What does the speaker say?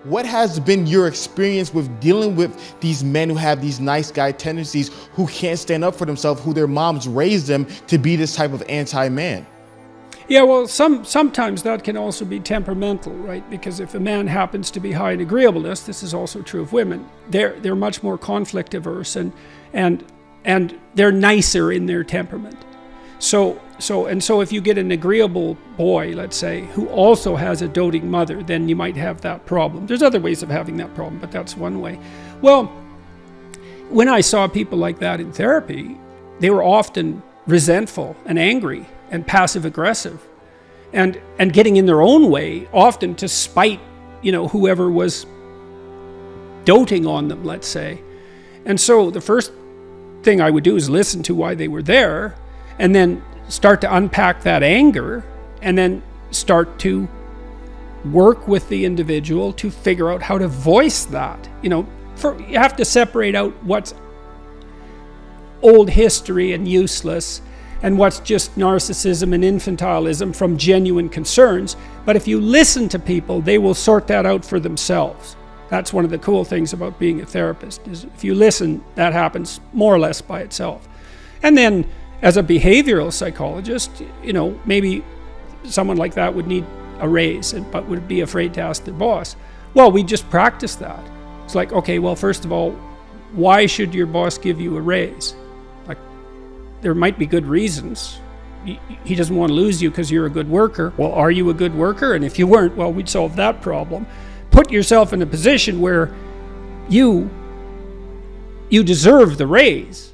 What has been your experience with dealing with these men who have these nice guy tendencies, who can't stand up for themselves, who their moms raised them to be this type of anti-man? Yeah, well, sometimes that can also be temperamental, right? Because if a man happens to be high in agreeableness, this is also true of women. They're much more conflict averse and they're nicer in their temperament. So if you get an agreeable boy, let's say, who also has a doting mother, then you might have that problem. There's other ways of having that problem, but that's one way. Well, when I saw people like that in therapy, they were often resentful and angry and passive aggressive and getting in their own way, often to spite, whoever was doting on them, let's say. And so the first thing I would do is listen to why they were there, and then start to unpack that anger, and then start to work with the individual to figure out how to voice that. You have to separate out what's old history and useless, and what's just narcissism and infantilism from genuine concerns. But if you listen to people, they will sort that out for themselves. That's one of the cool things about being a therapist, is if you listen, that happens more or less by itself. And then as a behavioral psychologist, maybe someone like that would need a raise, but would be afraid to ask their boss. Well, we just practice that. It's like, okay, well, first of all, why should your boss give you a raise? Like, there might be good reasons. He doesn't want to lose you because you're a good worker. Well, are you a good worker? And if you weren't, well, we'd solve that problem. Put yourself in a position where you deserve the raise.